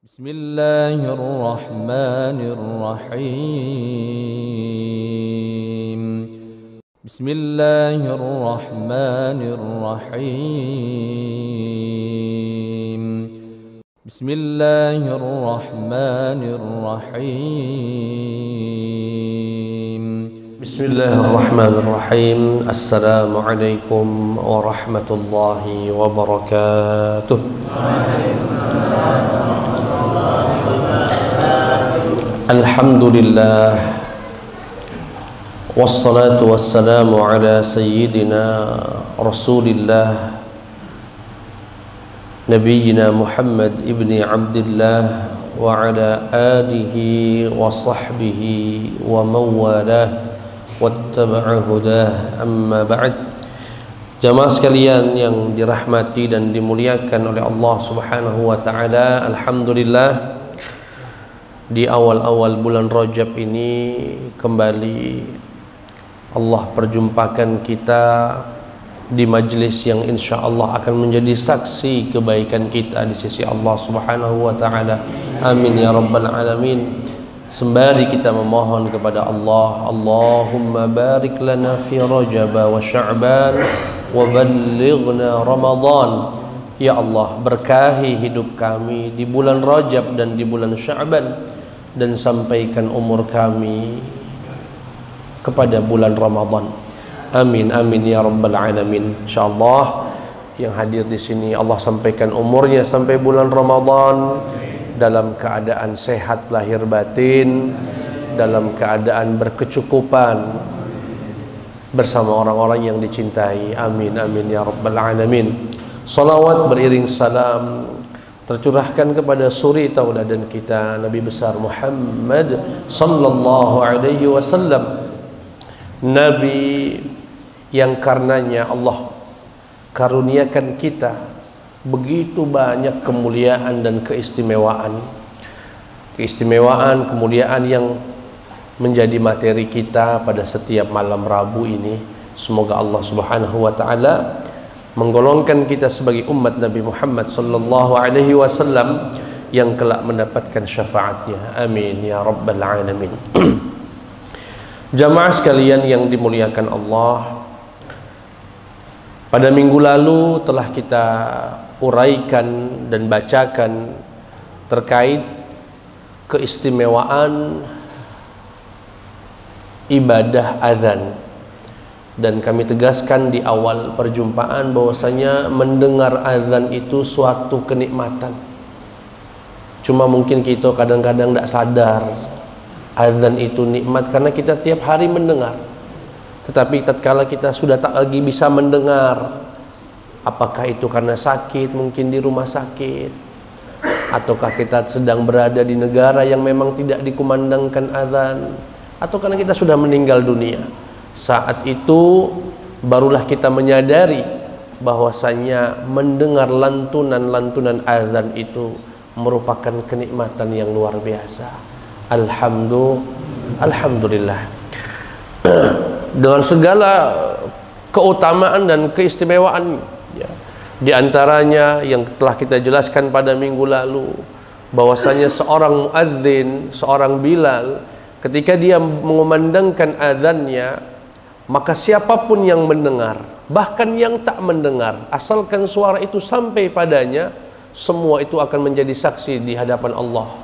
بسم الله الرحمن الرحيم بسم الله الرحمن الرحيم بسم الله الرحمن الرحيم بسم الله الرحمن الرحيم السلام عليكم ورحمة الله وبركاته الحمد لله والصلاة والسلام على سيدنا رسول الله نبينا محمد ابن عبد الله وعلى آله وصحبه ومن والاه واتبع هداه أما بعد. Jamaah sekalian yang dirahmati dan dimuliakan oleh Allah Subhanahu wa taala, alhamdulillah di awal-awal bulan Rajab ini kembali Allah perjumpakan kita di majlis yang insyaallah akan menjadi saksi kebaikan kita di sisi Allah Subhanahu wa taala. Amin ya rabbal alamin. Sembari kita memohon kepada Allah, Allahumma barik lana fi Rajab wa Sya'ban wa ballighna Ramadan. Ya Allah, berkahi hidup kami di bulan Rajab dan di bulan Sya'ban, dan sampaikan umur kami kepada bulan Ramadan. Amin amin ya rabbal alamin. Insyaallah yang hadir di sini Allah sampaikan umurnya sampai bulan Ramadan dalam keadaan sehat lahir batin, dalam keadaan berkecukupan bersama orang-orang yang dicintai. Amin amin ya rabbal alamin. Salawat beriring salam tercurahkan kepada suri tauladan kita Nabi besar Muhammad sallallahu alaihi wasallam, Nabi yang karenanya Allah karuniakan kita begitu banyak kemuliaan dan keistimewaan, kemuliaan yang menjadi materi kita pada setiap malam Rabu ini. Semoga Allah Subhanahu wa taala menggolongkan kita sebagai umat Nabi Muhammad sallallahu alaihi wasallam yang kelak mendapatkan syafaatnya. Amin ya rabbal alamin. Jamaah sekalian yang dimuliakan Allah, pada minggu lalu telah kita uraikan dan bacakan terkait keistimewaan ibadah azan. Dan kami tegaskan di awal perjumpaan bahwasanya mendengar azan itu suatu kenikmatan. Cuma mungkin kita kadang-kadang tidak sadar azan itu nikmat karena kita tiap hari mendengar. Tetapi tatkala kita sudah tak lagi bisa mendengar, apakah itu karena sakit, mungkin di rumah sakit, ataukah kita sedang berada di negara yang memang tidak dikumandangkan azan, atau karena kita sudah meninggal dunia, saat itu barulah kita menyadari bahwasanya mendengar lantunan-lantunan azan itu merupakan kenikmatan yang luar biasa. Alhamdulillah. Dengan segala keutamaan dan keistimewaan ya. Di antaranya yang telah kita jelaskan pada minggu lalu, bahwasanya seorang muadzin, seorang Bilal, ketika dia mengumandangkan azannya, maka siapapun yang mendengar, bahkan yang tak mendengar, asalkan suara itu sampai padanya, semua itu akan menjadi saksi di hadapan Allah.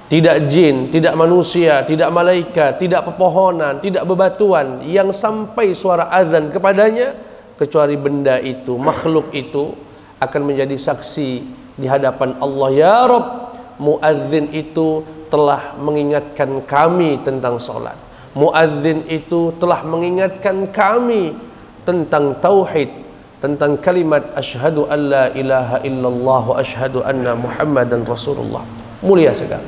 Tidak jin, tidak manusia, tidak malaikat, tidak pepohonan, tidak bebatuan yang sampai suara azan kepadanya, kecuali benda itu, makhluk itu akan menjadi saksi di hadapan Allah. Ya Rabb, muadzin itu telah mengingatkan kami tentang salat. Muadzin itu telah mengingatkan kami tentang tauhid, tentang kalimat asyhadu an la ilaha illallah wa asyhadu anna muhammadan rasulullah. Mulia sekali.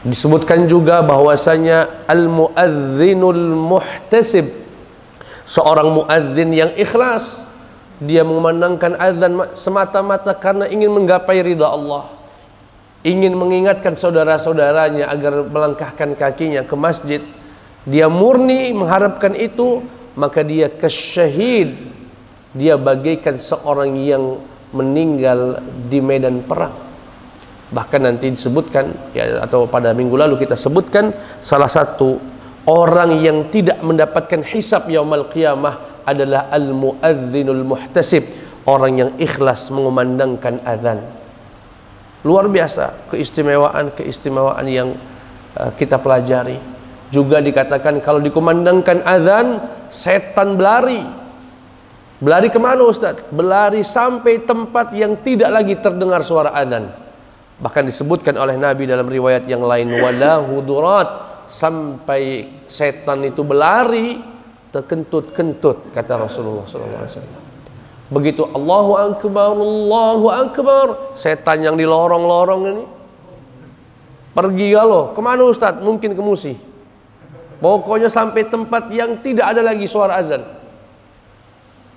Disebutkan juga bahwasanya al-muadzinul muhtasib, seorang muadzin yang ikhlas, dia memandangkan azan semata-mata karena ingin menggapai ridha Allah, ingin mengingatkan saudara-saudaranya agar melangkahkan kakinya ke masjid. Dia murni mengharapkan itu, maka dia kesyahid, dia bagaikan seorang yang meninggal di medan perang. Bahkan nanti disebutkan ya, atau pada minggu lalu kita sebutkan, salah satu orang yang tidak mendapatkan hisab yaumul qiyamah adalah al-muadzinul muhtasib, orang yang ikhlas mengumandangkan azan. Luar biasa keistimewaan yang kita pelajari. Juga dikatakan kalau dikumandangkan azan, setan berlari. Berlari kemana Ustaz? Berlari sampai tempat yang tidak lagi terdengar suara azan. Bahkan disebutkan oleh Nabi dalam riwayat yang lain, wala hudurat, sampai setan itu berlari terkentut-kentut, kata Rasulullah SAW. Begitu Allahu Akbar, setan yang di lorong-lorong ini pergi galo. Kemana Ustaz? Mungkin ke Musi. Pokoknya sampai tempat yang tidak ada lagi suara azan.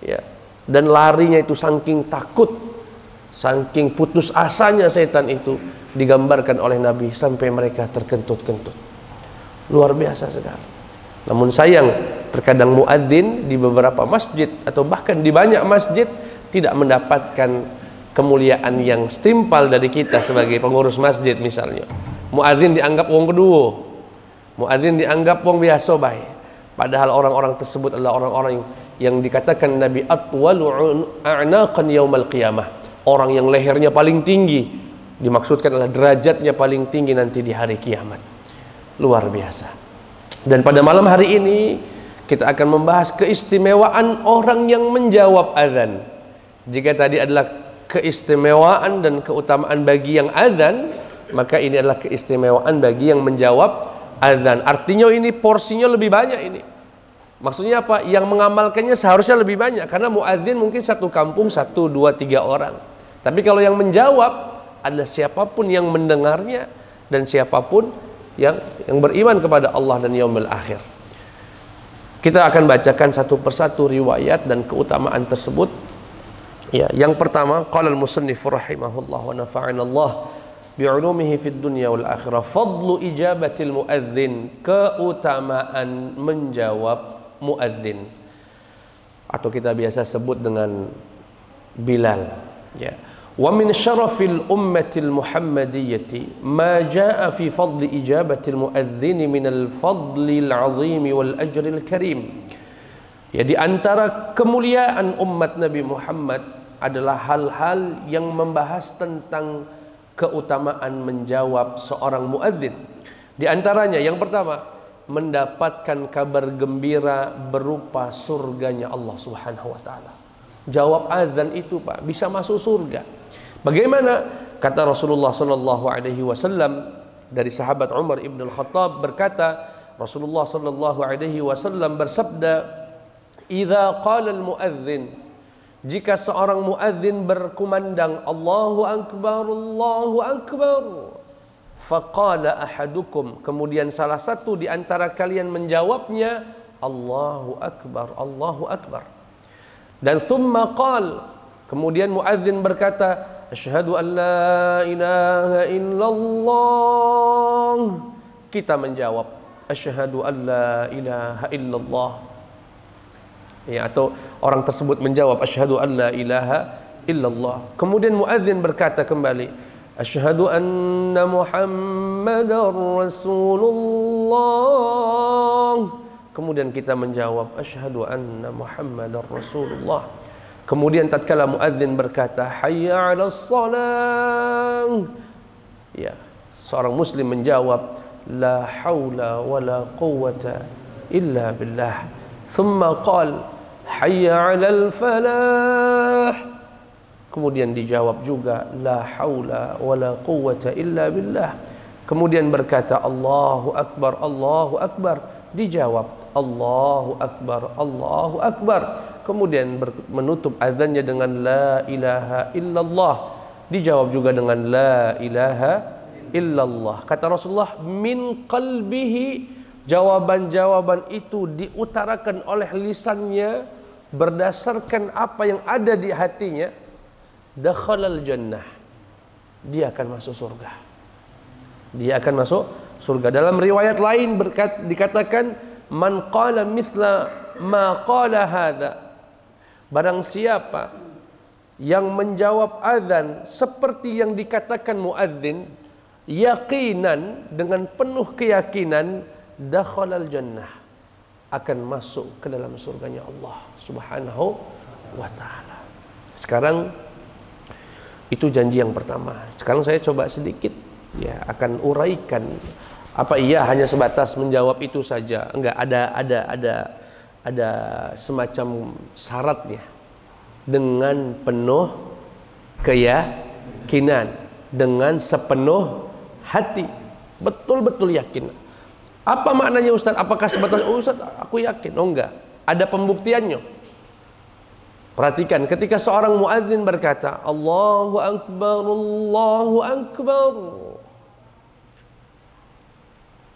Ya. Dan larinya itu saking takut, saking putus asanya setan itu, digambarkan oleh Nabi sampai mereka terkentut-kentut. Luar biasa sekali. Namun sayang, terkadang muadzin di beberapa masjid atau bahkan di banyak masjid tidak mendapatkan kemuliaan yang setimpal dari kita sebagai pengurus masjid. Misalnya muadzin dianggap wong kedua, muadzin dianggap wong biasa baik, padahal orang-orang tersebut adalah orang-orang yang dikatakan Nabi atwalu a'naqan yaumal qiyamah, orang yang lehernya paling tinggi, dimaksudkan adalah derajatnya paling tinggi nanti di hari kiamat. Luar biasa. Dan pada malam hari ini kita akan membahas keistimewaan orang yang menjawab azan. Jika tadi adalah keistimewaan dan keutamaan bagi yang azan, maka ini adalah keistimewaan bagi yang menjawab azan. Artinya ini porsinya lebih banyak ini. Maksudnya apa? Yang mengamalkannya seharusnya lebih banyak, karena muadzin mungkin satu kampung 1, 2, 3 orang. Tapi kalau yang menjawab adalah siapapun yang mendengarnya dan siapapun yang beriman kepada Allah dan yaumil akhir. Kita akan bacakan satu persatu riwayat dan keutamaan tersebut. Ya, yang pertama, qala al-musannif rahimahullah wa nafa'ana Allah bi'ulumihi fid dunya wal akhirah, fadlu ijabatil muadzin, keutamaan menjawab muadzin, atau kita biasa sebut dengan Bilal. Ya. Wa min syarafil ummatil muhammadiyyati ma jaa fi fadli ijabatil muadzin minal fadlil azim wal ajril karim. Ya, di antara kemuliaan umat Nabi Muhammad adalah hal-hal yang membahas tentang keutamaan menjawab seorang muadzin. Di antaranya yang pertama, mendapatkan kabar gembira berupa surganya Allah Subhanahu wa taala. Jawab azan itu, Pak, bisa masuk surga. Bagaimana? Kata Rasulullah sallallahu alaihi wasallam dari sahabat Umar ibn al-Khattab berkata, Rasulullah sallallahu alaihi wasallam bersabda, "Idza qala al-muadzin," jika seorang muadzin berkumandang Allahu akbar, Allahu akbar, faqala ahadukum, kemudian salah satu di antara kalian menjawabnya Allahu akbar, Allahu akbar. Dan thumma qala, kemudian muadzin berkata, asyhadu an la ilaha illallah. Kita menjawab asyhadu an la ilaha illallah. Ya, atau orang tersebut menjawab asyhadu an la ilaha illallah. Kemudian muadzin berkata kembali, asyhadu anna Muhammadar Rasulullah. Kemudian kita menjawab asyhadu anna Muhammadar Rasulullah. Kemudian tatkala muadzin berkata hayya 'alas shalah, ya, seorang muslim menjawab la haula wala quwwata illa billah. Thumma qala hayya 'alal falah. Kemudian dijawab juga la haula wala quwwata illa billah. Kemudian berkata Allahu akbar, Allahu akbar. Dijawab Allahu akbar, Allahu akbar. Kemudian menutup azannya dengan la ilaha illallah. Dijawab juga dengan la ilaha illallah. Kata Rasulullah, min qalbihi, jawaban-jawaban itu diutarakan oleh lisannya berdasarkan apa yang ada di hatinya, dakhalal jannah, dia akan masuk surga. Dia akan masuk surga. Dalam riwayat lain dikatakan man qala mithla ma qala hadza, barang siapa yang menjawab azan seperti yang dikatakan muadzin, yaqinan, dengan penuh keyakinan, dakhalal jannah, akan masuk ke dalam surganya Allah Subhanahu wa taala. Sekarang itu janji yang pertama. Sekarang saya coba sedikit ya akan uraikan. Apa iya hanya sebatas menjawab itu saja? Enggak, ada semacam syaratnya. Dengan penuh keyakinan, dengan sepenuh hati, betul-betul yakin. Apa maknanya Ustaz? Apakah sebatas Ustaz aku yakin? Oh enggak, ada pembuktiannya. Perhatikan, ketika seorang muadzin berkata Allahu Akbar, Allahu Akbar,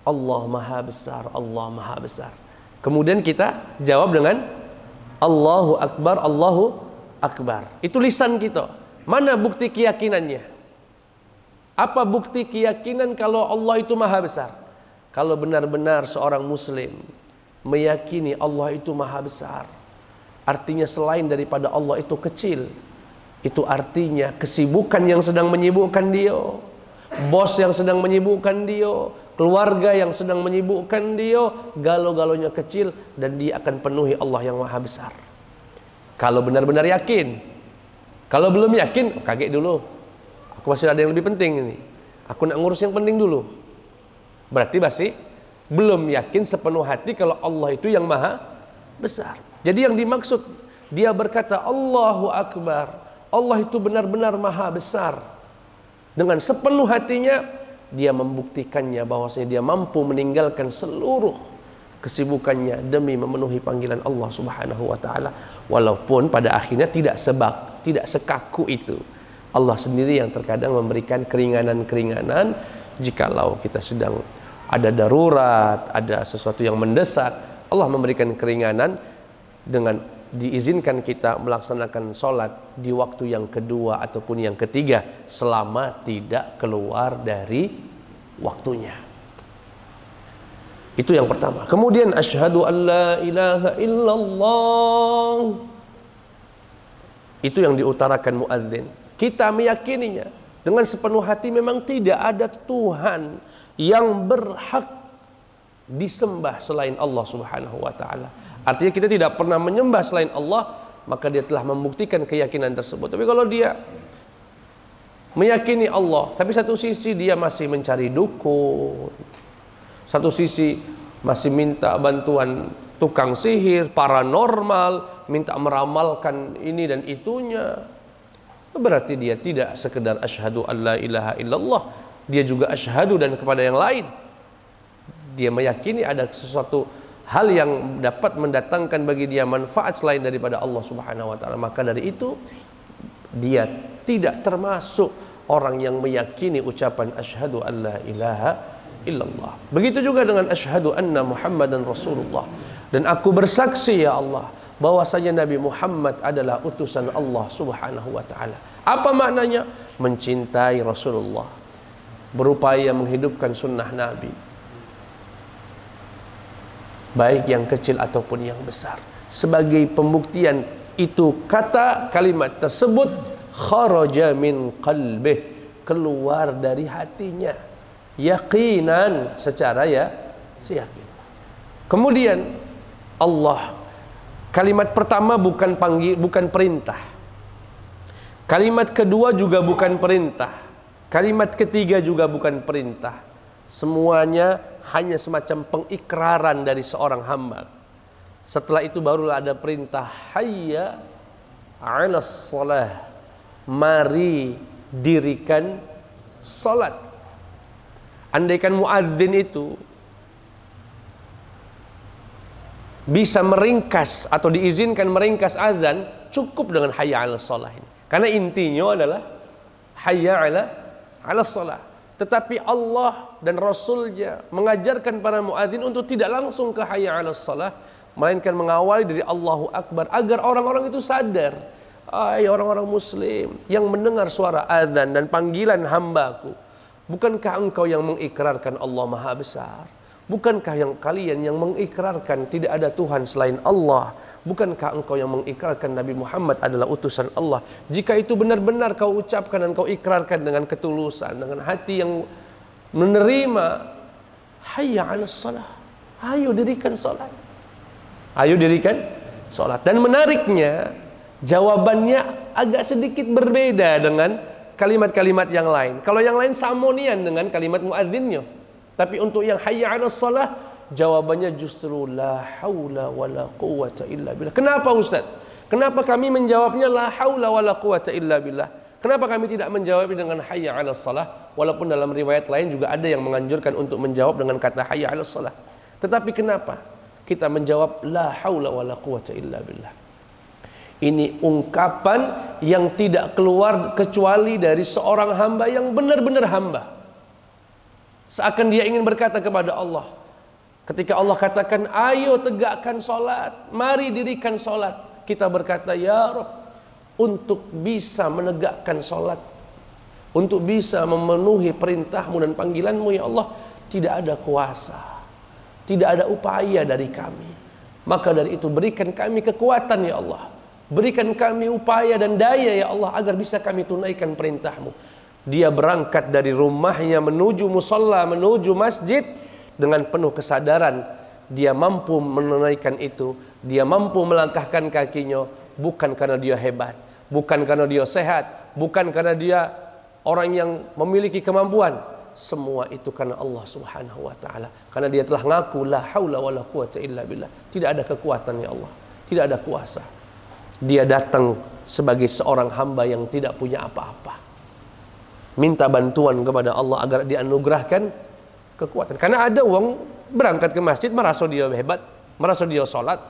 Allah Maha Besar, Allah Maha Besar. Kemudian kita jawab dengan Allahu Akbar, Allahu Akbar. Itu lisan kita. Mana bukti keyakinannya? Apa bukti keyakinan kalau Allah itu Maha Besar? Kalau benar-benar seorang muslim meyakini Allah itu Maha Besar, artinya selain daripada Allah itu kecil. Itu artinya kesibukan yang sedang menyibukkan dia, bos yang sedang menyibukkan dia, keluarga yang sedang menyibukkan dia, galau-galonya kecil, dan dia akan penuhi Allah yang Maha Besar. Kalau benar-benar yakin. Kalau belum yakin, kaget dulu. Aku masih ada yang lebih penting ini. Aku nak ngurus yang penting dulu. Berarti masih belum yakin sepenuh hati kalau Allah itu yang Maha Besar. Jadi yang dimaksud, dia berkata Allahu Akbar, Allah itu benar-benar Maha Besar. Dengan sepenuh hatinya, dia membuktikannya bahwasanya dia mampu meninggalkan seluruh kesibukannya demi memenuhi panggilan Allah Subhanahu wa taala, walaupun pada akhirnya tidak sekaku itu. Allah sendiri yang terkadang memberikan keringanan-keringanan jikalau kita sedang ada darurat, ada sesuatu yang mendesak. Allah memberikan keringanan dengan diizinkan kita melaksanakan sholat di waktu yang kedua ataupun yang ketiga selama tidak keluar dari waktunya. Itu yang pertama. Kemudian asyhadu an la ilaha illallah. Itu yang diutarakan muadzin. Kita meyakininya dengan sepenuh hati, memang tidak ada Tuhan yang berhak disembah selain Allah Subhanahu wa taala. Artinya kita tidak pernah menyembah selain Allah, maka dia telah membuktikan keyakinan tersebut. Tapi kalau dia meyakini Allah, tapi satu sisi dia masih mencari dukun, satu sisi masih minta bantuan tukang sihir, paranormal, minta meramalkan ini dan itunya, berarti dia tidak sekedar asyhadu an la ilaha illallah, dia juga asyhadu dan kepada yang lain. Dia meyakini ada sesuatu hal yang dapat mendatangkan bagi dia manfaat selain daripada Allah Subhanahu wa taala. Maka dari itu dia tidak termasuk orang yang meyakini ucapan asyhadu an la ilaha illallah. Begitu juga dengan asyhadu anna Muhammadan Rasulullah, dan aku bersaksi ya Allah bahwasanya Nabi Muhammad adalah utusan Allah Subhanahu wa taala. Apa maknanya? Mencintai Rasulullah, berupaya menghidupkan sunnah Nabi, baik yang kecil ataupun yang besar. Sebagai pembuktian itu, kata kalimat tersebut kharaja min qalbih, keluar dari hatinya, yaqinan, secara yakin. Kemudian Allah, kalimat pertama bukan perintah, kalimat kedua juga bukan perintah, kalimat ketiga juga bukan perintah. Semuanya hanya semacam pengikraran dari seorang hamba. Setelah itu barulah ada perintah hayya 'alas shalah, mari dirikan salat. Andaikan muadzin itu bisa meringkas atau diizinkan meringkas azan, cukup dengan hayya 'alas shalah ini. Karena intinya adalah hayya 'alas shalah. Tetapi Allah dan Rasulnya mengajarkan para muadzin untuk tidak langsung ke hayya 'alas shalah, melainkan mengawali dari Allahu Akbar, agar orang-orang itu sadar, orang-orang muslim yang mendengar suara azan dan panggilan hambaku, bukankah engkau yang mengikrarkan Allah Maha Besar? Bukankah kalian yang mengikrarkan tidak ada Tuhan selain Allah? Bukankah engkau yang mengikrarkan Nabi Muhammad adalah utusan Allah? Jika itu benar-benar kau ucapkan dan kau ikrarkan dengan ketulusan, dengan hati yang menerima, hayya 'alas shalah, ayo dirikan salat. Ayo dirikan salat. Dan menariknya, jawabannya agak sedikit berbeda dengan kalimat-kalimat yang lain. Kalau yang lain samonian dengan kalimat muadzinnya. Tapi untuk yang hayya 'alas shalah, jawabannya justru la haula wala quwata illa billah. Kenapa Ustaz? Kenapa kami menjawabnya la haula wala quwata illa billah? Kenapa kami tidak menjawabnya dengan hayya 'alas shalah? Walaupun dalam riwayat lain juga ada yang menganjurkan untuk menjawab dengan kata hayya 'alas shalah. Tetapi kenapa kita menjawab la haula wala quwata illa billah? Ini ungkapan yang tidak keluar kecuali dari seorang hamba yang benar-benar hamba. Seakan dia ingin berkata kepada Allah, ketika Allah katakan ayo tegakkan solat, mari dirikan solat, kita berkata ya Rabb, untuk bisa menegakkan solat, untuk bisa memenuhi perintahmu dan panggilanmu ya Allah, tidak ada kuasa, tidak ada upaya dari kami. Maka dari itu berikan kami kekuatan ya Allah, berikan kami upaya dan daya ya Allah, agar bisa kami tunaikan perintahmu. Dia berangkat dari rumahnya menuju musalla, menuju masjid dengan penuh kesadaran. Dia mampu menunaikan itu, dia mampu melangkahkan kakinya, bukan karena dia hebat, bukan karena dia sehat, bukan karena dia orang yang memiliki kemampuan. Semua itu karena Allah Subhanahu wa taala. Karena dia telah ngaku la haula wala quwata illa billah. Tidak ada kekuatan ya Allah, tidak ada kuasa. Dia datang sebagai seorang hamba yang tidak punya apa-apa, minta bantuan kepada Allah agar dianugerahkan kekuatan. Karena ada orang berangkat ke masjid merasa dia hebat, merasa dia sholat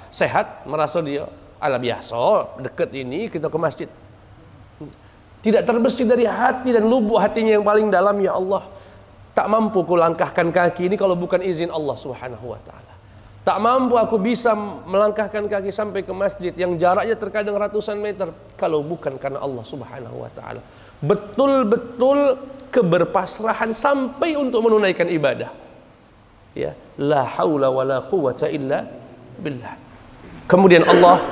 sehat, merasa dia ala biasa dekat ini kita ke masjid. Tidak terbersih dari hati dan lubuk hatinya yang paling dalam ya Allah. Tak mampu ku langkahkan kaki ini kalau bukan izin Allah Subhanahu wa taala. Tak mampu aku bisa melangkahkan kaki sampai ke masjid yang jaraknya terkadang ratusan meter kalau bukan karena Allah Subhanahu wa taala. Betul-betul keberpasrahan sampai untuk menunaikan ibadah. Ya, la haula wala quwata illa billah. Kemudian Allah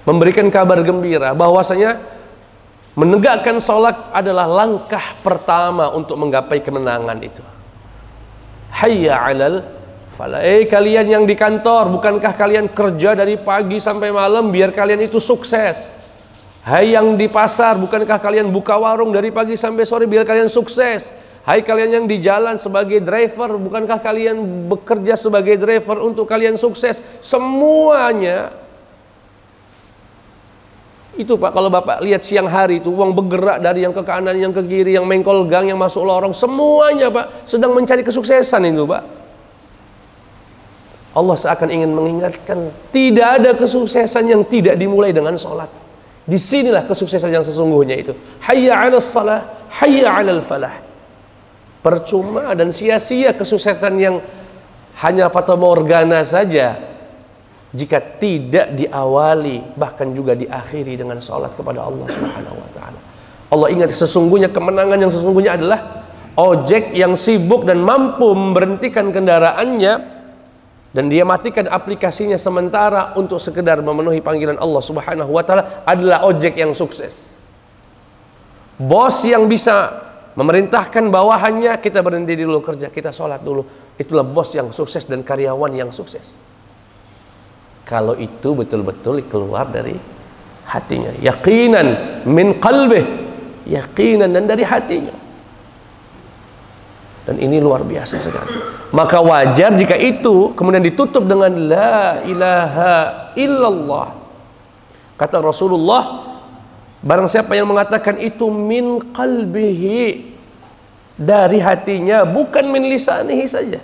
memberikan kabar gembira bahwasanya menegakkan salat adalah langkah pertama untuk menggapai kemenangan itu. Hayya 'alal falah. Kalian yang di kantor, bukankah kalian kerja dari pagi sampai malam biar kalian itu sukses? Hai yang di pasar, bukankah kalian buka warung dari pagi sampai sore biar kalian sukses? Hai kalian yang di jalan sebagai driver, bukankah kalian bekerja sebagai driver untuk kalian sukses? Semuanya itu Pak, kalau Bapak lihat siang hari itu uang bergerak dari yang ke kanan, yang ke kiri, yang mengkol gang, yang masuk lorong, semuanya Pak sedang mencari kesuksesan itu Pak. Allah seakan ingin mengingatkan, tidak ada kesuksesan yang tidak dimulai dengan sholat. Disinilah kesuksesan yang sesungguhnya itu. Hayya 'alas shalah, hayya 'alal falah. Percuma dan sia-sia kesuksesan yang hanya fatamorgana saja jika tidak diawali bahkan juga diakhiri dengan salat kepada Allah Subhanahu wa taala. Allah ingat sesungguhnya kemenangan yang sesungguhnya adalah ojek yang sibuk dan mampu memberhentikan kendaraannya dan dia matikan aplikasinya sementara untuk sekedar memenuhi panggilan Allah Subhanahu wa taala adalah ojek yang sukses. Bos yang bisa memerintahkan bawahannya, kita berhenti dulu kerja, kita sholat dulu, itulah bos yang sukses dan karyawan yang sukses. Kalau itu betul-betul keluar dari hatinya, yaqinan min qalbih, yaqinan dan dari hatinya. Dan ini luar biasa sekali. Maka wajar jika itu kemudian ditutup dengan la ilaha illallah. Kata Rasulullah, barang siapa yang mengatakan itu min qalbihi, dari hatinya, bukan min lisanihi saja,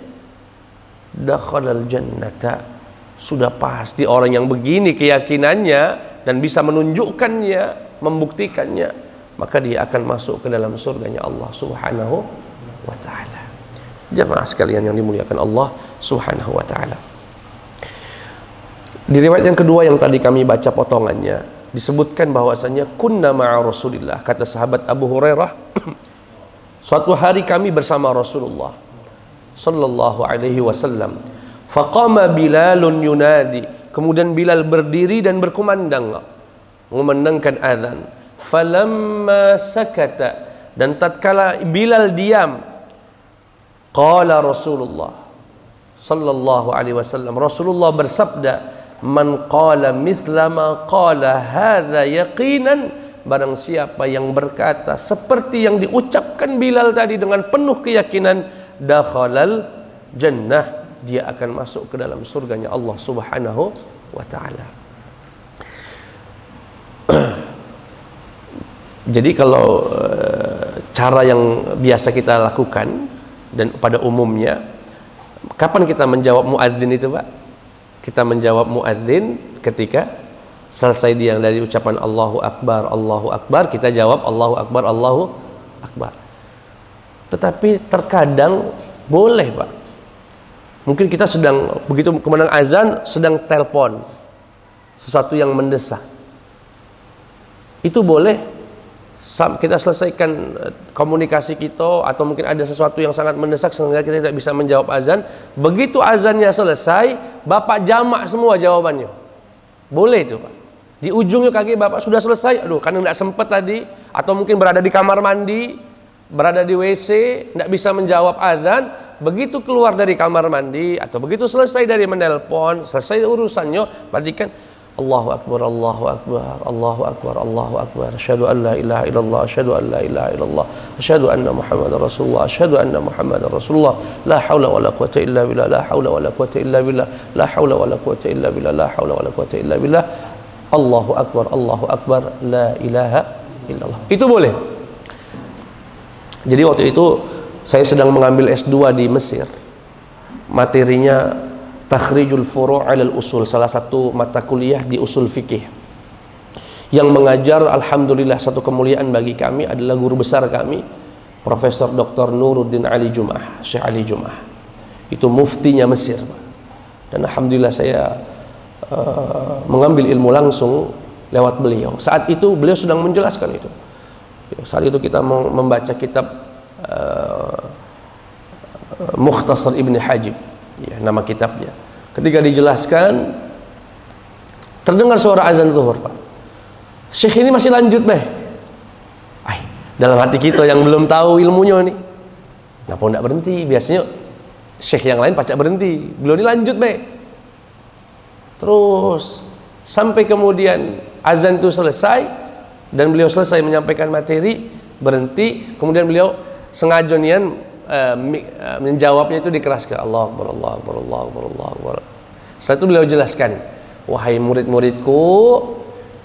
dakhalal jannata, sudah pasti orang yang begini keyakinannya dan bisa menunjukkannya, membuktikannya, maka dia akan masuk ke dalam surganya Allah Subhanahu wa ta'ala. Jamaah sekalian yang dimuliakan Allah Subhanahu wa ta'ala, di riwayat yang kedua yang tadi kami baca potongannya disebutkan bahwasanya kunna ma'a Rasulillah, kata sahabat Abu Hurairah, suatu hari kami bersama Rasulullah sallallahu alaihi wasallam, faqama Bilalun yunadi, Kemudian Bilal berdiri dan berkumandang, mengumandangkan azan. Falamma sakata, dan tatkala Bilal diam, qala Rasulullah sallallahu alaihi wasallam, Rasulullah bersabda, man qala mithla ma qala hadza yaqinan, barang siapa yang berkata seperti yang diucapkan Bilal tadi dengan penuh keyakinan, dakhalal jannah, dia akan masuk ke dalam surganya Allah Subhanahu wa taala. Jadi kalau cara yang biasa kita lakukan dan pada umumnya, kapan kita menjawab muadzin itu, Pak? Kita menjawab muadzin ketika selesai dia dari ucapan Allahu Akbar, kita jawab Allahu Akbar. Tetapi terkadang boleh, Pak. Mungkin kita sedang begitu kemenang azan, sedang telepon sesuatu yang mendesak. Itu boleh kita selesaikan komunikasi kita, atau mungkin ada sesuatu yang sangat mendesak sehingga kita tidak bisa menjawab azan. Begitu azannya selesai, Bapak jamak semua jawabannya. Boleh itu, Pak. Di ujungnya kaki Bapak sudah selesai, aduh karena tidak sempat tadi, atau mungkin berada di kamar mandi, berada di WC, tidak bisa menjawab azan. Begitu keluar dari kamar mandi atau begitu selesai dari menelpon, selesai urusannya, perhatikan Allahu Akbar, Allahu Akbar, Allahu Akbar, Allahu Akbar, asyhadu an la ilaha illallah, asyhadu an la ilaha illallah, asyhadu anna Muhammadar Rasulullah, asyhadu anna Muhammadar Rasulullah, la haula wala quwwata illa billah, la haula wala quwwata illa billah, la haula wala quwwata illa billah, la haula wala quwwata illa billah, Allahu Akbar, la ilaha illallah. Itu boleh. Jadi waktu itu saya sedang mengambil S2 di Mesir. Materinya Takhrijul Furu' 'alal Usul, salah satu mata kuliah di usul fikih. Yang mengajar, alhamdulillah, satu kemuliaan bagi kami adalah guru besar kami, Profesor Dr. Nuruddin Ali Jum'ah, Syekh Ali Jum'ah. Itu muftinya Mesir. Dan alhamdulillah saya mengambil ilmu langsung lewat beliau. Saat itu beliau sedang menjelaskan itu. Saat itu kita membaca kitab Mukhtasar Ibn Hajib, ya, nama kitabnya. Ketika dijelaskan, terdengar suara azan zuhur, Pak. Syekh ini masih lanjut, Beh. Dalam hati kita yang belum tahu ilmunya nih, kenapa tidak berhenti? Biasanya syekh yang lain pacak berhenti, beliau ini lanjut, Beh. Terus sampai kemudian azan itu selesai dan beliau selesai menyampaikan materi, berhenti. Kemudian beliau sengaja nian menjawabnya itu dikeraskan, Allahu Akbar, Allahu Akbar, Allahu Akbar, Allahu Akbar. Setelah itu beliau jelaskan, wahai murid-muridku,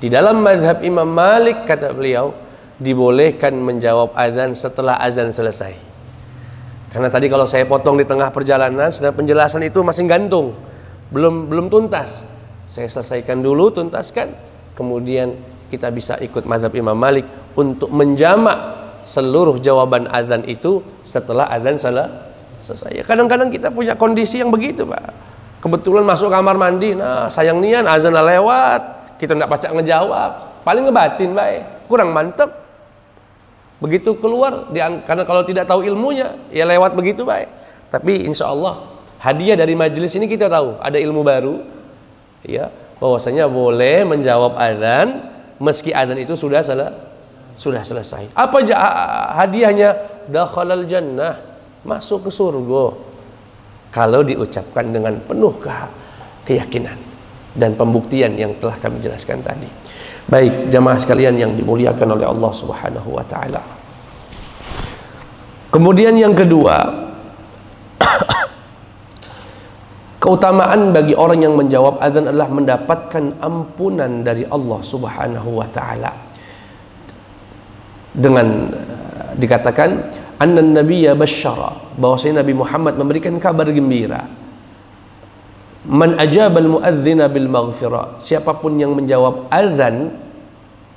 di dalam mazhab Imam Malik, kata beliau, dibolehkan menjawab azan setelah azan selesai. Karena tadi kalau saya potong di tengah perjalanan, sedang penjelasan itu masih gantung, belum tuntas. Saya selesaikan dulu, tuntaskan, kemudian kita bisa ikut mazhab Imam Malik untuk menjamak seluruh jawaban azan itu setelah azan selesai. Kadang-kadang kita punya kondisi yang begitu, Pak. Kebetulan masuk kamar mandi, nah sayang nian azan lewat, kita tidak pacak ngejawab, paling ngebatin, baik, kurang mantep. Begitu keluar, karena kalau tidak tahu ilmunya, ya lewat begitu, baik. Tapi insya Allah hadiah dari majelis ini kita tahu ada ilmu baru, ya, bahwasanya boleh menjawab azan meski azan itu sudah selesai. Apa hadiahnya? Dakhalal jannah, masuk ke surga. Kalau diucapkan dengan penuh keyakinan dan pembuktian yang telah kami jelaskan tadi. Baik, jamaah sekalian yang dimuliakan oleh Allah Subhanahu wa taala. Kemudian yang kedua, keutamaan bagi orang yang menjawab azan adalah mendapatkan ampunan dari Allah Subhanahu wa taala. Dengan dikatakan annan nabiyya basyara, bahwasanya Nabi Muhammad memberikan kabar gembira, man ajabal muadzina bil maghfirah, siapapun yang menjawab azan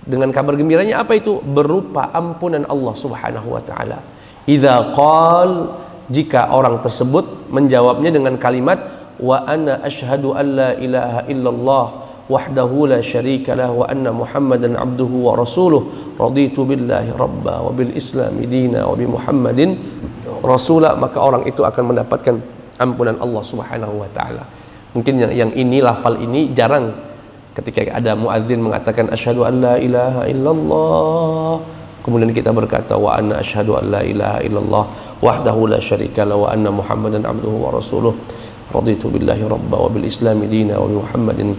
dengan kabar gembiranya, apa itu? Berupa ampunan Allah Subhanahu wa taala. Idza qal, jika orang tersebut menjawabnya dengan kalimat wa ana asyhadu an la ilaha illallah wahdahu la syarika lah wa anna Muhammadan abduhu wa rasuluh raditu billahi rabba wa bil islami dina wa bi Muhammadin rasula, maka orang itu akan mendapatkan ampunan Allah Subhanahu wa taala. Mungkin yang ini, lafal ini jarang ketika ada muadzin mengatakan asyhadu an la ilaha illallah, kemudian kita berkata wa anna asyhadu an la ilaha illallah wahdahu la syarika lahu wa anna muhammadan abduhu wa rasuluh raditu billahi rabba wa bil islami dina wa bi muhammadin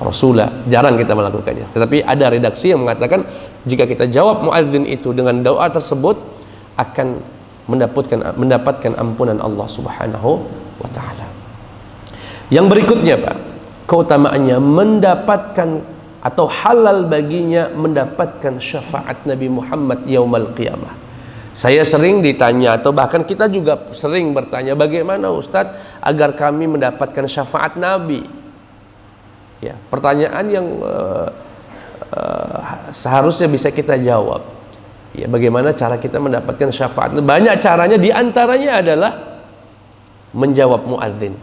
rasula. Jarang kita melakukannya. Tetapi ada redaksi yang mengatakan jika kita jawab muadzin itu dengan doa tersebut akan mendapatkan ampunan Allah Subhanahu wa taala. Yang berikutnya, Pak, keutamaannya mendapatkan atau halal baginya mendapatkan syafaat Nabi Muhammad yaumul qiyamah. Saya sering ditanya atau bahkan kita juga sering bertanya, bagaimana Ustadz agar kami mendapatkan syafaat Nabi? Ya, pertanyaan yang seharusnya bisa kita jawab. Ya, bagaimana cara kita mendapatkan syafaat? Banyak caranya, diantaranya adalah menjawab muadzin.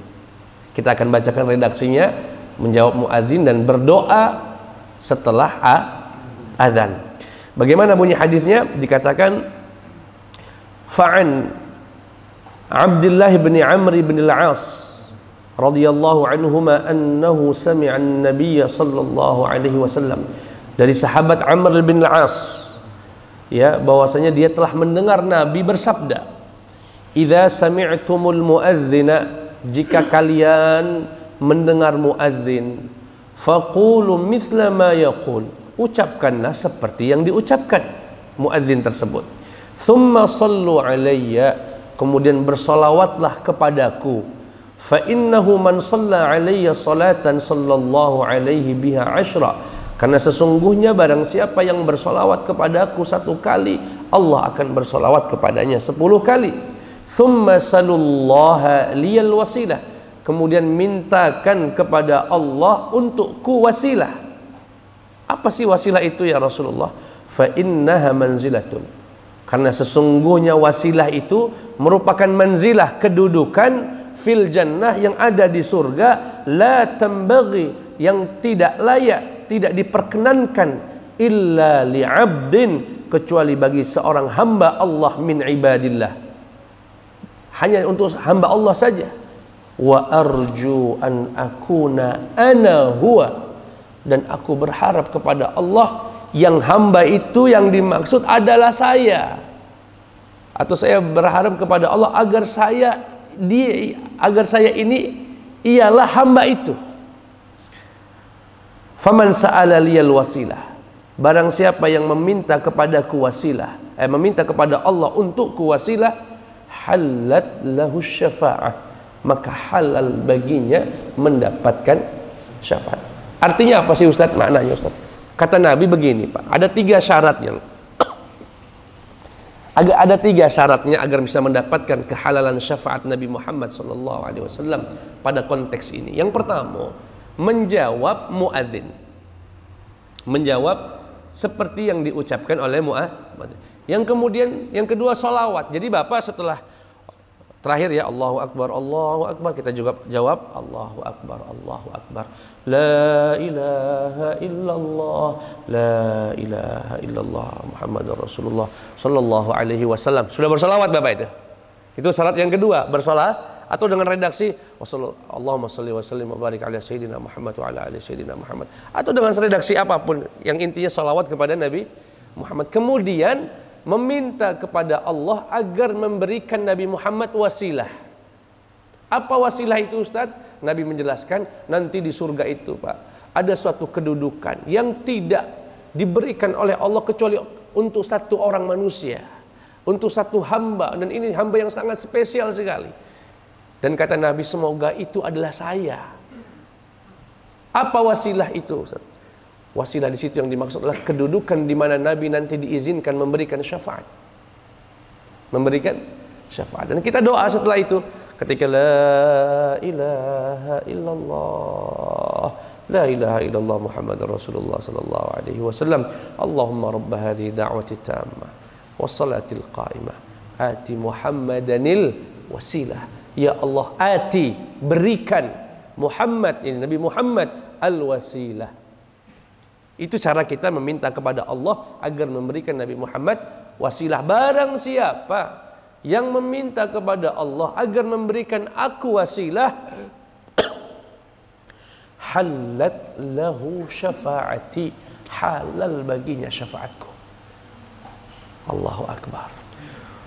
Kita akan bacakan redaksinya, menjawab muadzin dan berdoa setelah adzan. Bagaimana bunyi hadisnya? Dikatakan fa'an Abdullah bin Amr bin al-As radhiyallahu anhuma annahu sami'a an-nabiy sallallahu alaihi wasallam, dari sahabat Amr bin al-As, ya, bahwasanya dia telah mendengar Nabi bersabda, idza sami'tumul muadzina, jika kalian mendengar muadzin, faqulu mithla ma yaqul, ucapkanlah seperti yang diucapkan muadzin tersebut. Thumma sallu alayya, kemudian bersolawatlah kepadaku. Fa innahu man shalla alayya salatan sallallahu alaihi biha asyra, karena sesungguhnya barang siapa yang bersolawat kepadaku 1 kali, Allah akan bersolawat kepadanya 10 kali. Thumma salullaha liyal wasilah, kemudian mintakan kepada Allah untukku wasilah. Apa sih wasilah itu ya Rasulullah? Fa innaha manzilatun, karena sesungguhnya wasilah itu merupakan manzilah, kedudukan fil jannah, yang ada di surga, la tambaghi, yang tidak layak, tidak diperkenankan, illa li'abdin, kecuali bagi seorang hamba Allah min ibadillah, hanya untuk hamba Allah saja. Wa arju an akuna ana huwa, dan aku berharap kepada Allah yang hamba itu yang dimaksud adalah saya, atau saya berharap kepada Allah agar saya ini ialah hamba itu. Faman sa'ala liyal wasilah, barang siapa yang meminta kepadaku wasilah, meminta kepada Allah untukku wasilah, halat lahu syafa'ah, maka halal baginya mendapatkan syafaat. Artinya apa sih Ustaz? Maknanya Ustaz, kata Nabi begini, Pak, ada 3 syaratnya. Ada 3 syaratnya agar bisa mendapatkan kehalalan syafaat Nabi Muhammad SAW pada konteks ini. Yang pertama, menjawab muadzin, menjawab seperti yang diucapkan oleh muadzin. Yang kemudian, yang kedua, sholawat. Jadi Bapak setelah terakhir ya Allahu Akbar, kita juga jawab Allahu Akbar, la ilaha illallah, la ilaha illallah Muhammadur Rasulullah sallallahu alaihi wasallam. Sudah bersolawat Bapak itu. Itu syarat yang kedua, bersolawat, atau dengan redaksi Allahumma sholli wa sallim wa barik ala sayyidina Muhammad wa ala ali sayyidina Muhammad, atau dengan redaksi apapun yang intinya sholawat kepada Nabi Muhammad. Kemudian meminta kepada Allah agar memberikan Nabi Muhammad wasilah. Apa wasilah itu Ustaz? Nabi menjelaskan, nanti di surga itu Pak, ada suatu kedudukan yang tidak diberikan oleh Allah kecuali untuk 1 orang manusia, untuk 1 hamba, dan ini hamba yang sangat spesial sekali. Dan kata Nabi, semoga itu adalah saya. Apa wasilah itu Ustaz? Wasilah di situ yang dimaksud adalah kedudukan di mana Nabi nanti diizinkan memberikan syafaat. Memberikan syafaat. Dan kita doa setelah itu ketika la ilaha illallah, la ilaha illallah Muhammadur Rasulullah sallallahu alaihi wasallam, Allahumma rabb hadhihi da'wati tammah wassalatil qa'imah ati Muhammadanil wasilah. Ya Allah, ati, berikan Muhammad, ini Nabi Muhammad, al wasilah. Itu cara kita meminta kepada Allah agar memberikan Nabi Muhammad wasilah. Barang siapa yang meminta kepada Allah agar memberikan aku wasilah, halat lahu syafaati, halal baginya syafaatku. Allahu Akbar.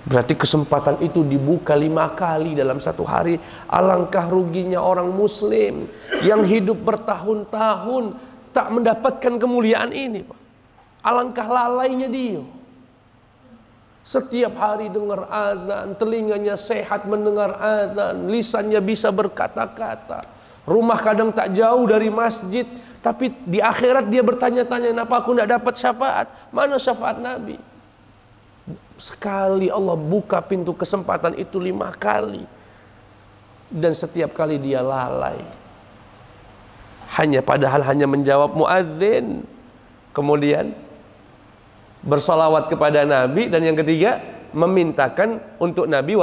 Berarti kesempatan itu dibuka 5 kali dalam satu hari. Alangkah ruginya orang muslim yang hidup bertahun-tahun tak mendapatkan kemuliaan ini, Pak. Alangkah lalainya dia. Setiap hari dengar azan, telinganya sehat mendengar azan, lisannya bisa berkata-kata. Rumah kadang tak jauh dari masjid, tapi di akhirat dia bertanya-tanya, kenapa aku tidak dapat syafaat? Mana syafaat Nabi? Sekali Allah buka pintu kesempatan itu 5 kali, dan setiap kali dia lalai. Padahal hanya menjawab muadzin, kemudian bersolawat kepada Nabi, dan yang ketiga memintakan untuk Nabi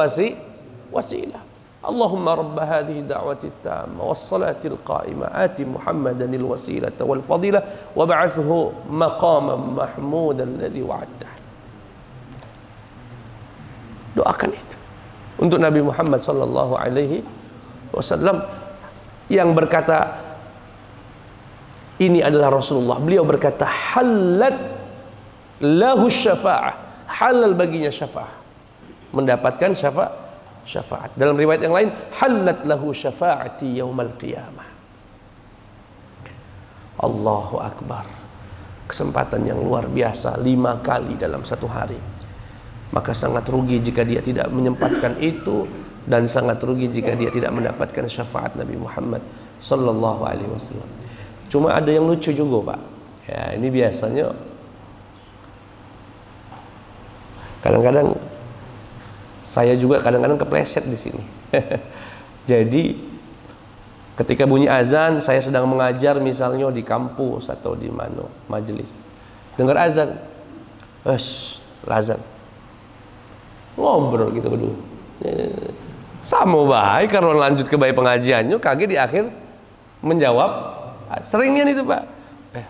wasilah. Allahumma rabba hadhihi da'wati tamma wassalatil qa'imah ati Muhammadanil wasilata wal fadilah wa ba'athhu maqaman mahmudan alladhi wa'adtah. Doakan itu untuk Nabi Muhammad sallallahu alaihi wasallam yang berkata ini adalah Rasulullah. Beliau berkata halat lahu syafa'ah, halal baginya syafa'ah, mendapatkan syafaat. Dalam riwayat yang lain, halat lahu syafa'ati yaumal qiyamah. Allahu Akbar. Kesempatan yang luar biasa 5 kali dalam satu hari. Maka sangat rugi jika dia tidak menyempatkan itu, dan sangat rugi jika dia tidak mendapatkan syafaat Nabi Muhammad sallallahu alaihi wasallam. Cuma ada yang lucu juga, Pak. Ya, ini biasanya kadang-kadang saya juga kadang-kadang kepleset di sini. Jadi ketika bunyi azan, saya sedang mengajar misalnya di kampus atau di mana majelis, dengar azan, azan, ngobrol gitu berdua. Sama baik kalau lanjut ke baik pengajiannya, kaget di akhir menjawab. Seringnya itu, Pak.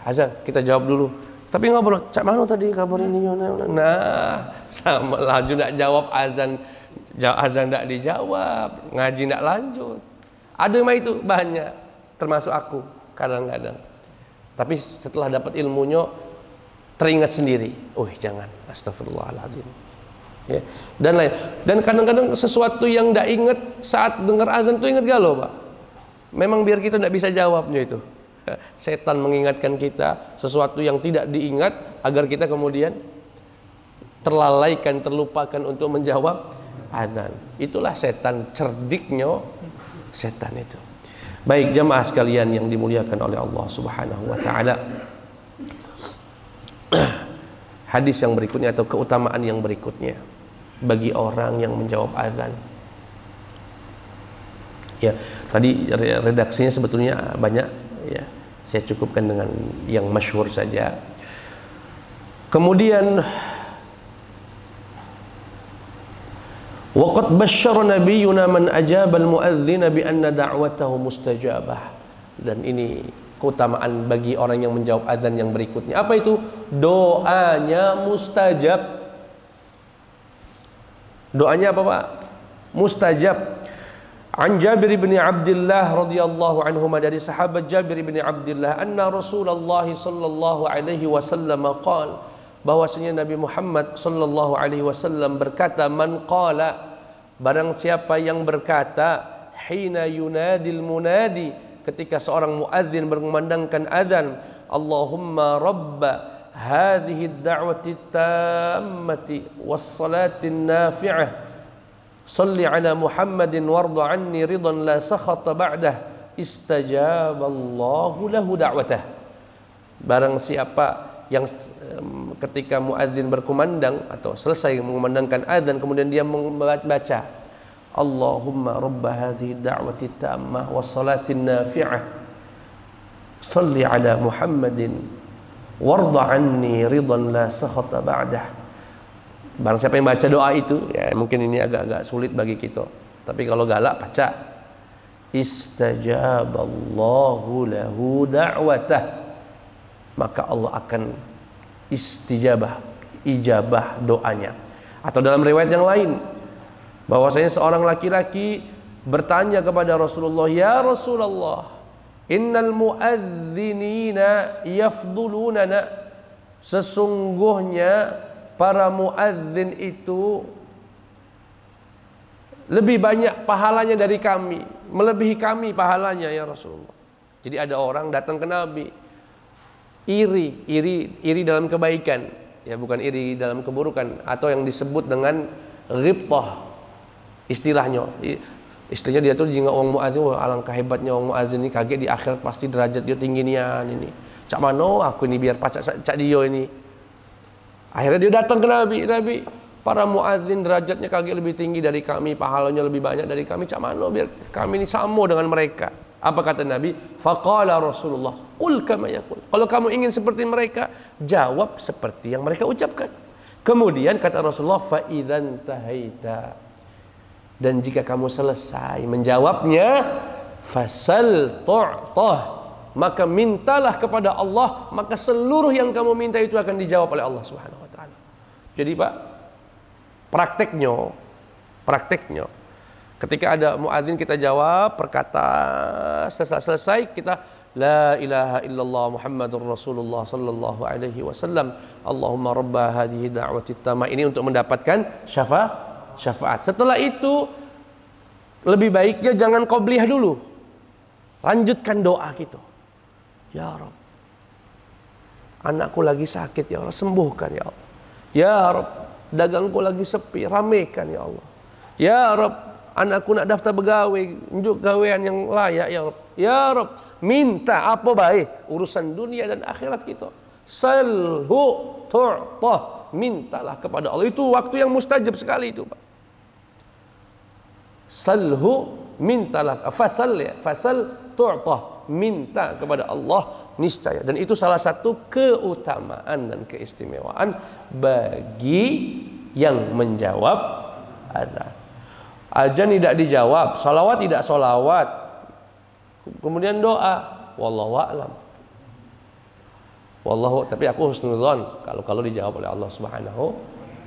Azan, kita jawab dulu. Tapi ngobrol, cak mana tadi kabar ini? Nah, sama lanjut tidak jawab azan tidak dijawab, ngaji tidak lanjut. Ada mah itu banyak, termasuk aku kadang-kadang. Tapi setelah dapat ilmunya teringat sendiri. Jangan, astagfirullahaladzim. Ya, dan lain. Dan kadang-kadang sesuatu yang tidak ingat saat dengar azan itu ingat galau, Pak. Memang biar kita tidak bisa jawabnya itu. Setan mengingatkan kita sesuatu yang tidak diingat agar kita kemudian terlalaikan, terlupakan untuk menjawab azan. Itulah setan, cerdiknya setan itu. Baik jamaah sekalian yang dimuliakan oleh Allah Subhanahu wa taala. Hadis yang berikutnya atau keutamaan yang berikutnya bagi orang yang menjawab azan. Ya, tadi redaksinya sebetulnya banyak ya. Saya cukupkan dengan yang masyhur saja. Kemudian waqad basyara nabiyyuna man ajaba al-muadzin bi anna da'watahu mustajabah. Dan ini keutamaan bagi orang yang menjawab azan yang berikutnya. Apa itu? Doanya mustajab. Doanya apa, Pak? Mustajab. An Jabir bin Abdullah radhiyallahu anhuma, dari sahabat Jabir bin Abdullah, anna Rasulullah sallallahu alaihi wasallam qala, bahwasanya Nabi Muhammad sallallahu alaihi wasallam berkata, man qala, barang siapa yang berkata, hina yunadil munadi, ketika seorang muadzin berkumandangkan azan, Allahumma rabba hadhihi ad-da'wati tammati was-salatin nafi'ah salli ala Muhammadin warda anni ridan la sakhata ba'dah istajaballahu lahu da'watah. Barang siapa yang ketika muadzin berkumandang atau selesai mengumandangkan azan kemudian dia membaca Allahumma rabba hadhihi da'wati tammah was salatin nafi'ah salli ala Muhammadin warda anni ridan la sakhata ba'dah. Barang siapa yang baca doa itu, ya mungkin ini agak-agak sulit bagi kita, tapi kalau galak baca istajaballahu lahu da'watah, maka Allah akan ijabah doanya. Atau dalam riwayat yang lain bahwasanya seorang laki-laki bertanya kepada Rasulullah, ya Rasulullah, Innal muadzinina yafdulunana, sesungguhnya para muadzin itu lebih banyak pahalanya dari kami, melebihi kami pahalanya ya Rasulullah. Jadi ada orang datang ke Nabi, iri dalam kebaikan, ya bukan iri dalam keburukan, atau yang disebut dengan ghibtah istilahnya. Istilahnya dia tuh jika orang muadzin, wah alangkah hebatnya orang muadzin ini, kaget di akhirat pasti derajat dia tinggi nian ini. Cak mano aku ini biar pacak cak dia ini. Akhirnya dia datang ke Nabi, para muadzin derajatnya kaget lebih tinggi dari kami, pahalanya lebih banyak dari kami. Cak mano biar kami ini sama dengan mereka. Apa kata Nabi? Faqala Rasulullah, qul kama yaqul. Kalau kamu ingin seperti mereka, jawab seperti yang mereka ucapkan. Kemudian kata Rasulullah, fa idzan tahaita, dan jika kamu selesai menjawabnya, fasal tu'tah, maka mintalah kepada Allah, maka seluruh yang kamu minta itu akan dijawab oleh Allah Subhanahu wa taala. Jadi Pak, prakteknya ketika ada muadzin kita jawab perkata selesai kita la ilaha illallah Muhammadur Rasulullah sallallahu alaihi wasallam, Allahumma rabba hadhihi da'wati tamma, ini untuk mendapatkan syafaat. Setelah itu lebih baiknya jangan qobliyah dulu, lanjutkan doa gitu. Ya Rabb, anakku lagi sakit ya Allah, sembuhkan ya Allah. Ya Rabb, dagangku lagi sepi, ramaikan ya Allah. Ya Rabb, anakku nak daftar begawe, unjuk gawean yang layak ya Rabb. Ya Rabb, minta apa baik urusan dunia dan akhirat kita. Salhu tu'tah, mintalah kepada Allah. Itu waktu yang mustajab sekali itu Pak. Salhu, mintalah, fasal tu'tah, minta kepada Allah niscaya. Dan itu salah satu keutamaan dan keistimewaan bagi yang menjawab azan. Azan tidak dijawab, salawat tidak salawat, kemudian doa, wallahu a'lam. Tapi aku husnuzon kalau dijawab oleh Allah Subhanahu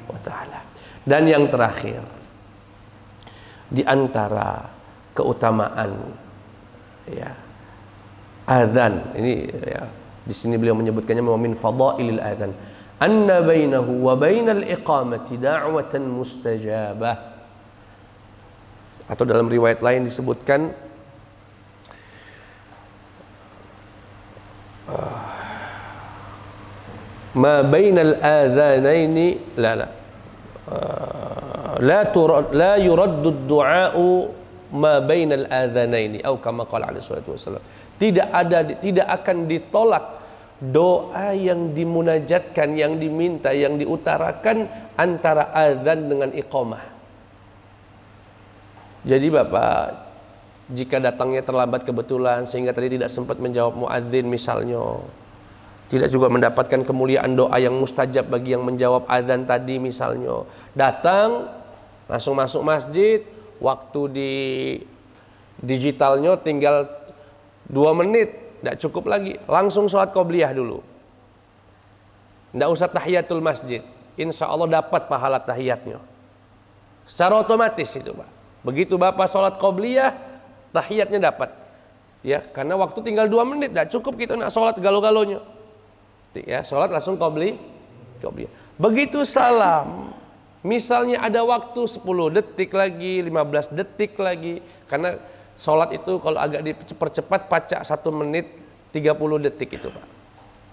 wa taala. Dan yang terakhir, di antara keutamaan ya azan ini ya, di sini beliau menyebutkannya min fadailil azan anna bainahu wa bainal iqamati da'watan mustajabah, atau dalam riwayat lain disebutkan ma bainal adzanaini la yuraddu ad-du'a'u ma bainal adzanaini atau kama qala alaihi salatu wasallam. Tidak akan ditolak doa yang dimunajatkan, yang diminta, yang diutarakan antara azan dengan iqamah. Jadi Bapak, jika datangnya terlambat kebetulan sehingga tadi tidak sempat menjawab muadzin misalnya, tidak juga mendapatkan kemuliaan doa yang mustajab bagi yang menjawab azan tadi misalnya, datang langsung masuk masjid, waktu di digitalnya tinggal 2 menit, tidak cukup lagi, langsung sholat qobliyah dulu, tidak usah tahiyatul masjid, insya Allah dapat pahala tahiyatnya secara otomatis itu Pak. Begitu Bapak sholat qobliyah, tahiyatnya dapat ya, karena waktu tinggal 2 menit, tidak cukup kita nak sholat galo-galonya ya, sholat langsung qobliyah. Begitu salam, misalnya ada waktu 10 detik lagi, 15 detik lagi, karena sholat itu kalau agak dipercepat pacak 1 menit 30 detik itu Pak.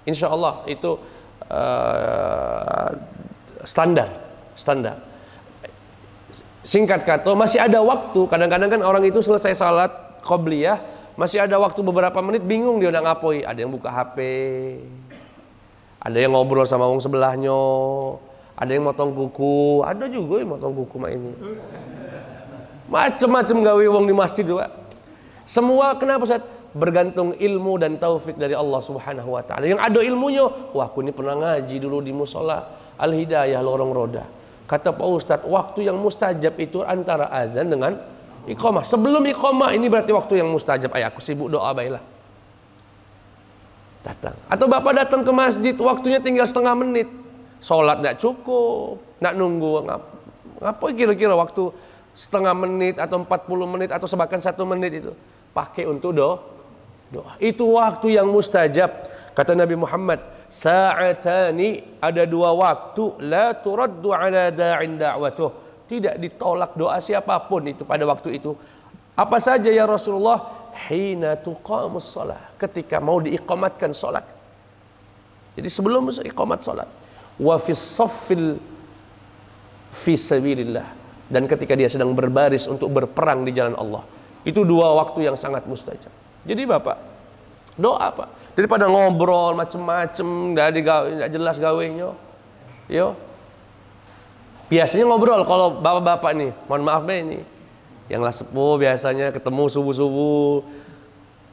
Insya Allah itu standar. Singkat kata, masih ada waktu. Kadang-kadang kan orang itu selesai salat qobliyah, masih ada waktu beberapa menit, bingung dia nak ngapoi. Ada yang buka HP, ada yang ngobrol sama orang sebelahnya, ada yang motong kuku, ada juga yang motong kuku mak ini. Macam-macam gawe wong di masjid juga. Semua kenapa Ustaz? Bergantung ilmu dan taufik dari Allah Subhanahu wa taala. Yang ada ilmunya, wah aku ini pernah ngaji dulu di musola Al-Hidayah Lorong Roda. Kata Pak Ustaz, waktu yang mustajab itu antara azan dengan iqamah. Sebelum iqamah ini berarti waktu yang mustajab. Ayah aku sibuk doa baiklah. Datang. Atau Bapak datang ke masjid, waktunya tinggal setengah menit. Sholat nggak cukup, nak nunggu ngapa kira-kira waktu setengah menit atau 40 menit atau bahkan 1 menit itu pakai untuk Doa itu waktu yang mustajab. Kata Nabi Muhammad, sa'atani, ada dua waktu, la turaddu ala da'in da'watuh, tidak ditolak doa siapapun itu pada waktu itu. Apa saja ya Rasulullah? Hina tuqamus shalah, ketika mau diiqamatkan salat. Jadi sebelum iqamat salat. Wa fis saffil fi sabilillah, dan ketika dia sedang berbaris untuk berperang di jalan Allah. Itu dua waktu yang sangat mustajab. Jadi Bapak, doa Pak, daripada ngobrol macem-macem, nggak jelas gawenya. Yo, biasanya ngobrol kalau bapak-bapak nih, mohon maaf nih, yang lah sepuh biasanya ketemu subuh-subuh,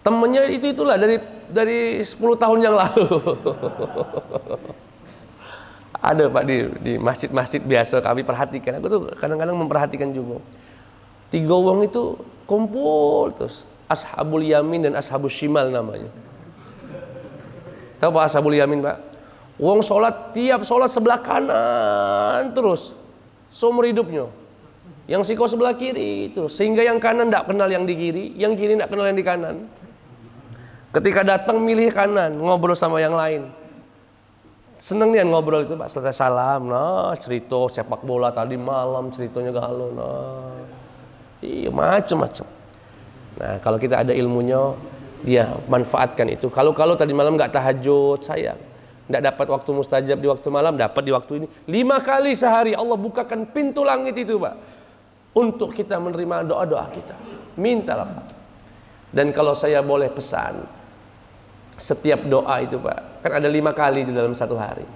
temennya itulah dari 10 tahun yang lalu. Ada Pak di masjid-masjid biasa kami perhatikan. Aku tuh kadang-kadang memperhatikan juga. 3 wong itu kumpul terus, ashabul yamin dan ashabul shimal namanya. Tahu Pak ashabul yamin Pak? Wong sholat, tiap sholat sebelah kanan terus seumur hidupnya. Yang siko sebelah kiri terus, sehingga yang kanan tidak kenal yang di kiri, yang kiri tidak kenal yang di kanan. Ketika datang milih kanan, ngobrol sama yang lain. Seneng nih ngobrol itu Pak, selesai salam, nah cerita sepak bola tadi malam, ceritanya galau, nah iya macam-macam. Nah kalau kita ada ilmunya, dia manfaatkan itu. Kalau tadi malam nggak tahajud, sayang, nggak dapat waktu mustajab di waktu malam, dapat di waktu ini. 5 kali sehari Allah bukakan pintu langit itu Pak, untuk kita menerima doa-doa kita. Mintalah Pak. Dan kalau saya boleh pesan, setiap doa itu Pak, kan ada 5 kali di dalam satu hari.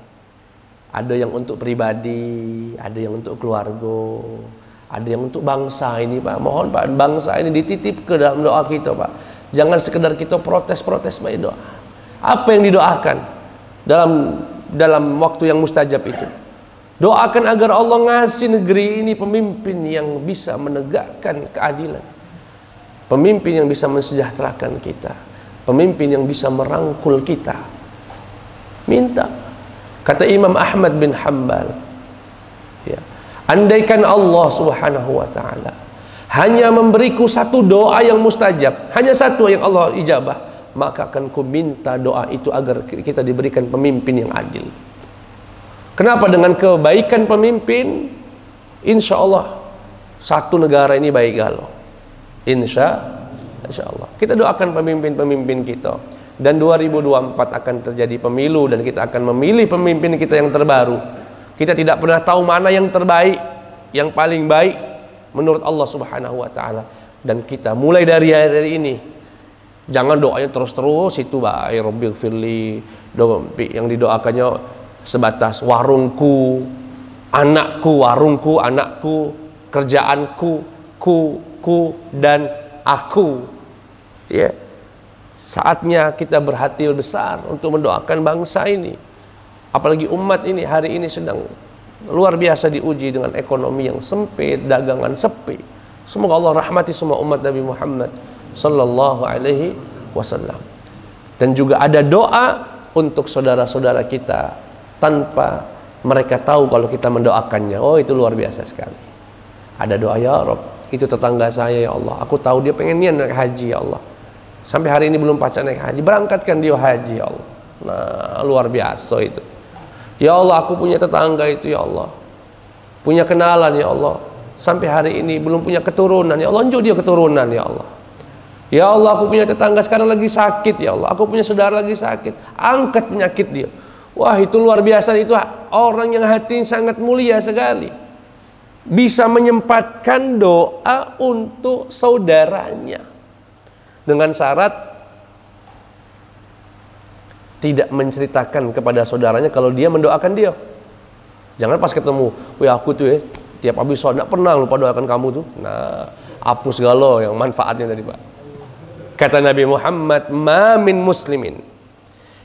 Ada yang untuk pribadi, ada yang untuk keluarga, ada yang untuk bangsa ini Pak. Mohon Pak, bangsa ini dititip ke dalam doa kita Pak. Jangan sekedar kita protes-protes Pak doa. Apa yang didoakan dalam waktu yang mustajab itu? Doakan agar Allah ngasih negeri ini pemimpin yang bisa menegakkan keadilan, pemimpin yang bisa mensejahterakan kita, pemimpin yang bisa merangkul kita. Minta. Kata Imam Ahmad bin Hanbal, ya, andaikan Allah subhanahu wa ta'ala hanya memberiku satu doa yang mustajab, hanya satu yang Allah ijabah, maka akan ku minta doa itu agar kita diberikan pemimpin yang adil. Kenapa? Dengan kebaikan pemimpin, insya Allah satu negara ini baik galau. Insya Allah. Kita doakan pemimpin-pemimpin kita. Dan 2024 akan terjadi pemilu, dan kita akan memilih pemimpin kita yang terbaru. Kita tidak pernah tahu mana yang terbaik, yang paling baik menurut Allah subhanahu wa ta'ala. Dan kita mulai dari hari ini, jangan doanya terus-terus itu baik Rabbil firli, yang didoakannya sebatas warungku, anakku, kerjaanku, ku dan aku. Ya, saatnya kita berhati besar untuk mendoakan bangsa ini. Apalagi umat ini hari ini sedang luar biasa diuji dengan ekonomi yang sempit, dagangan sepi. Semoga Allah rahmati semua umat Nabi Muhammad sallallahu alaihi wasallam. Dan juga ada doa untuk saudara-saudara kita tanpa mereka tahu kalau kita mendoakannya. Oh, itu luar biasa sekali. Ada doa, ya Rabb, itu tetangga saya ya Allah, aku tahu dia pengen naik haji ya Allah, sampai hari ini belum pacar naik haji, berangkatkan dia haji ya Allah. Nah, luar biasa itu. Ya Allah, aku punya tetangga itu ya Allah, punya kenalan ya Allah, sampai hari ini belum punya keturunan ya Allah, unjuk dia keturunan ya Allah. Ya Allah, aku punya tetangga sekarang lagi sakit ya Allah, aku punya saudara lagi sakit, angkat penyakit dia. Wah, itu luar biasa. Itu orang yang hati sangat mulia sekali, bisa menyempatkan doa untuk saudaranya dengan syarat tidak menceritakan kepada saudaranya kalau dia mendoakan dia. Jangan pas ketemu, wih aku tuh tiap habis sholat tidak pernah lupa doakan kamu tuh. Nah, hapus galau yang manfaatnya tadi Pak. Kata Nabi Muhammad, ma min muslimin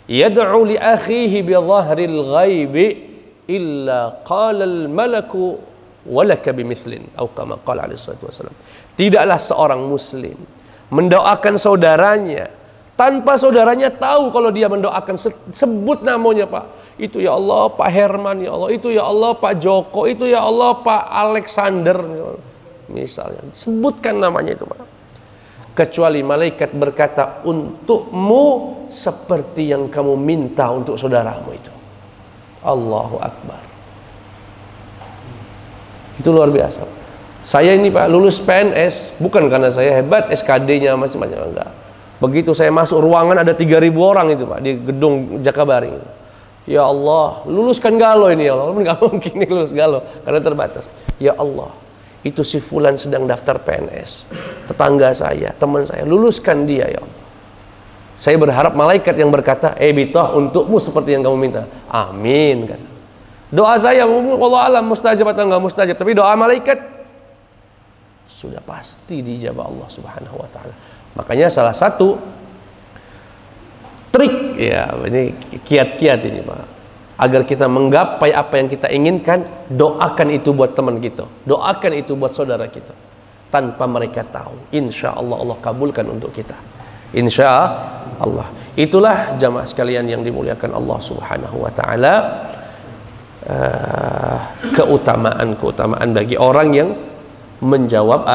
yad'u li akhihi bi dhahril ghaibi illa qala al malaku walaka bimislin, atau kama qala alaihi salatu wasallam. Tidaklah seorang muslim mendoakan saudaranya tanpa saudaranya tahu kalau dia mendoakan. Sebut namanya Pak, itu ya Allah Pak Herman ya Allah, itu ya Allah Pak Joko, itu ya Allah Pak Alexander misalnya, sebutkan namanya itu Pak. kecuali malaikat berkata untukmu seperti yang kamu minta untuk saudaramu itu. Allahu Akbar. Itu luar biasa. Saya ini Pak lulus PNS bukan karena saya hebat SKD-nya macam-macam, enggak. Begitu saya masuk ruangan ada 3.000 orang itu Pak di gedung Jakabaring. Ya Allah, luluskan Galo ini ya Allah. Enggak mungkin ini lulus Galo karena terbatas. Ya Allah, itu si fulan sedang daftar PNS, tetangga saya, teman saya, luluskan dia ya Allah. Saya berharap malaikat yang berkata, Bitoh untukmu seperti yang kamu minta. Amin kan. Doa saya Allah alam mustajab atau enggak mustajab, tapi doa malaikat sudah pasti dijabah Allah Subhanahu wa taala. Makanya salah satu trik ya, ini kiat-kiat ini Pak, agar kita menggapai apa yang kita inginkan, doakan itu buat teman kita, doakan itu buat saudara kita tanpa mereka tahu. Insya Allah Allah kabulkan untuk kita, insya Allah. Itulah jamaah sekalian yang dimuliakan Allah Subhanahu wa ta'ala, keutamaan bagi orang yang menjawab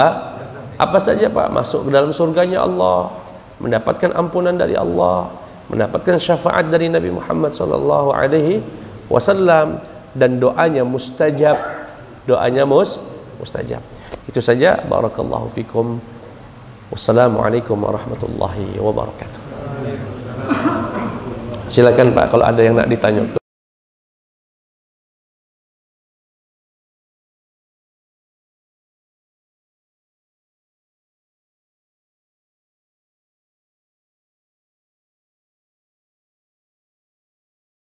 apa saja Pak, masuk ke dalam surganya Allah, mendapatkan ampunan dari Allah, mendapatkan syafaat dari Nabi Muhammad sallallahu alaihi wasallam, dan doanya mustajab, doanya mustajab. Itu saja. Barakallahu fikum. Wassalamualaikum warahmatullahi wabarakatuh. Silakan Pak kalau ada yang nak ditanya.